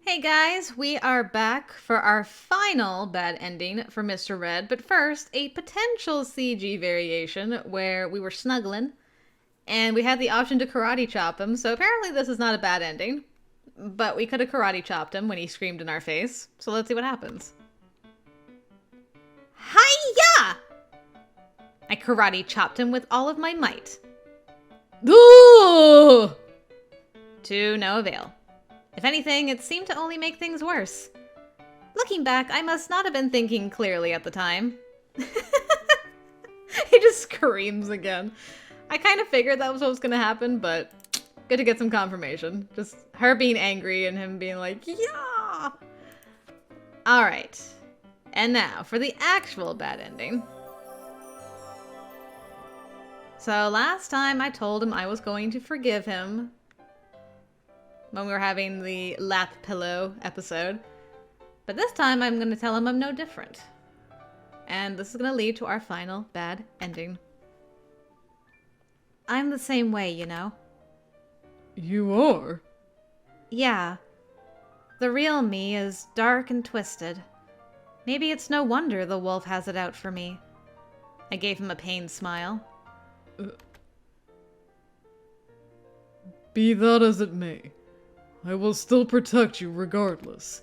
Hey guys, we are back for our final bad ending for Mr. Red, but first, a potential CG variation where we were snuggling and we had the option to karate chop him, so apparently this is not a bad ending, but we could have karate chopped him when he screamed in our face, so let's see what happens. Hiya! I karate chopped him with all of my might. Ooh! To no avail. If anything, it seemed to only make things worse. Looking back, I must not have been thinking clearly at the time. He just screams again. I kind of figured that was what was going to happen, but good to get some confirmation. Just her being angry and him being like, yeah! Alright. And now, for the actual bad ending. So last time I told him I was going to forgive him when we were having the lap pillow episode. But this time I'm going to tell him I'm no different. And this is going to lead to our final bad ending. I'm the same way, you know. You are? Yeah. The real me is dark and twisted. Maybe it's no wonder the wolf has it out for me. I gave him a pained smile. Be that as it may, I will still protect you regardless.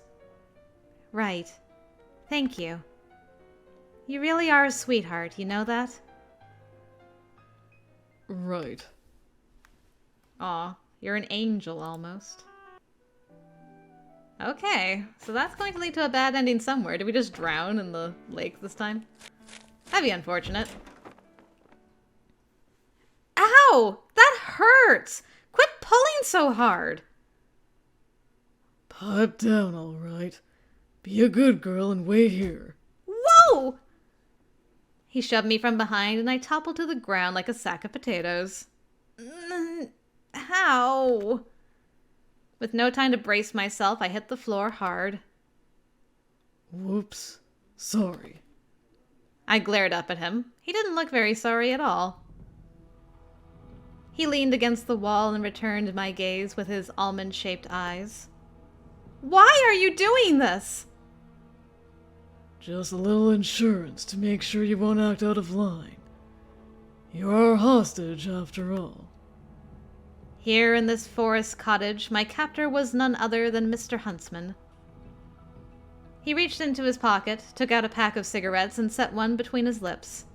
Right. Thank you. You really are a sweetheart, you know that? Right. Aw, you're an angel almost. Okay, so that's going to lead to a bad ending somewhere. Did we just drown in the lake this time? That'd be unfortunate. Ow! That hurts! Quit pulling so hard! Pipe down, all right. Be a good girl and wait here. Whoa! He shoved me from behind and I toppled to the ground like a sack of potatoes. How? With no time to brace myself, I hit the floor hard. Whoops. Sorry. I glared up at him. He didn't look very sorry at all. He leaned against the wall and returned my gaze with his almond-shaped eyes. Why are you doing this? Just a little insurance to make sure you won't act out of line. You are a hostage, after all. Here in this forest cottage, my captor was none other than Mr. Huntsman. He reached into his pocket, took out a pack of cigarettes, and set one between his lips.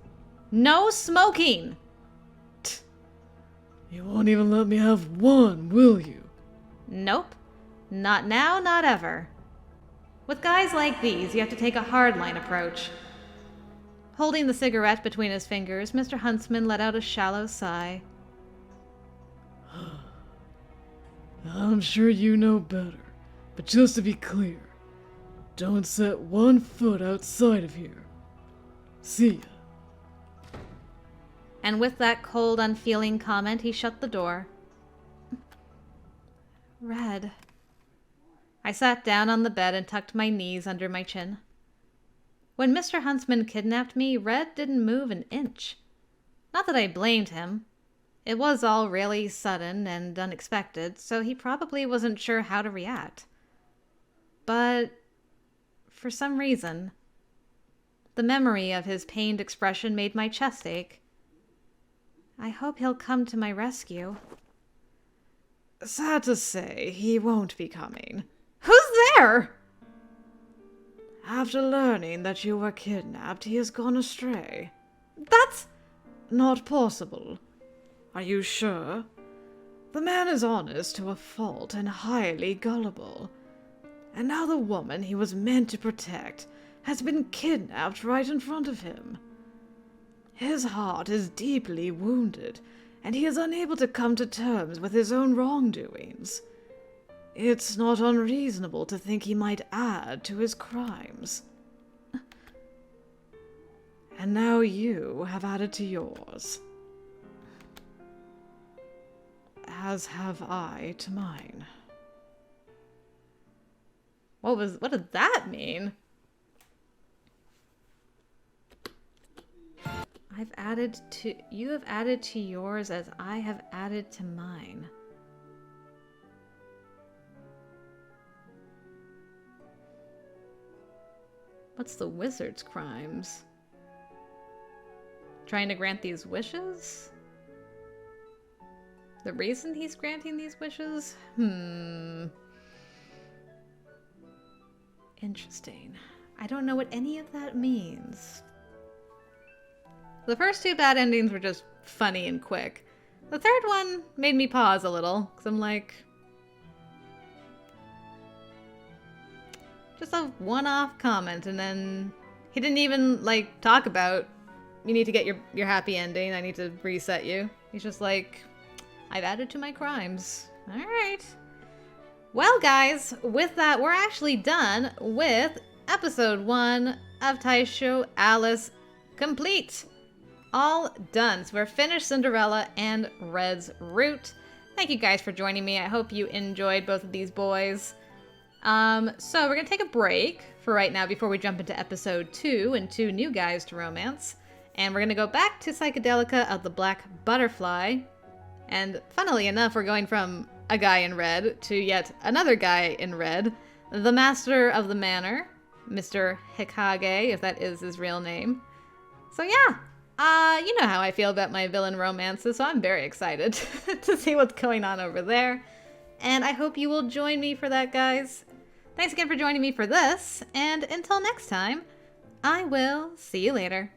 No smoking! You won't even let me have one, will you? Nope. Not now, not ever. With guys like these, you have to take a hardline approach. Holding the cigarette between his fingers, Mr. Huntsman let out a shallow sigh. I'm sure you know better, but just to be clear, don't set one foot outside of here. See ya. And with that cold, unfeeling comment, he shut the door. Red. I sat down on the bed and tucked my knees under my chin. When Mr. Huntsman kidnapped me, Red didn't move an inch. Not that I blamed him. It was all really sudden and unexpected, so he probably wasn't sure how to react. But for some reason, the memory of his pained expression made my chest ache. I hope he'll come to my rescue. Sad to say, he won't be coming. Who's there? After learning that you were kidnapped, he has gone astray. That's not possible. Are you sure? The man is honest to a fault and highly gullible. And now the woman he was meant to protect has been kidnapped right in front of him. His heart is deeply wounded, and he is unable to come to terms with his own wrongdoings. It's not unreasonable to think he might add to his crimes. And now you have added to yours. As have I to mine. What did that mean? You have added to yours as I have added to mine. What's the wizard's crimes? Trying to grant these wishes? The reason he's granting these wishes? Interesting. I don't know what any of that means. The first two bad endings were just funny and quick. The third one made me pause a little, because I'm like... just a one-off comment, and then he didn't even, like, talk about, you need to get your happy ending, I need to reset you. He's just like, I've added to my crimes. Alright. Well, guys, with that, we're actually done with episode 1 of Taisho Alice complete. All done. So we're finished Cinderella and Red's Route. Thank you guys for joining me. I hope you enjoyed both of these boys. So we're gonna take a break for right now before we jump into episode 2 and 2 new guys to romance. And we're gonna go back to Psychedelica of the Black Butterfly. And funnily enough, we're going from a guy in red to yet another guy in red. The Master of the Manor, Mr. Hikage, if that is his real name. So yeah, you know how I feel about my villain romances, so I'm very excited to see what's going on over there. And I hope you will join me for that, guys. Thanks again for joining me for this, and until next time, I will see you later.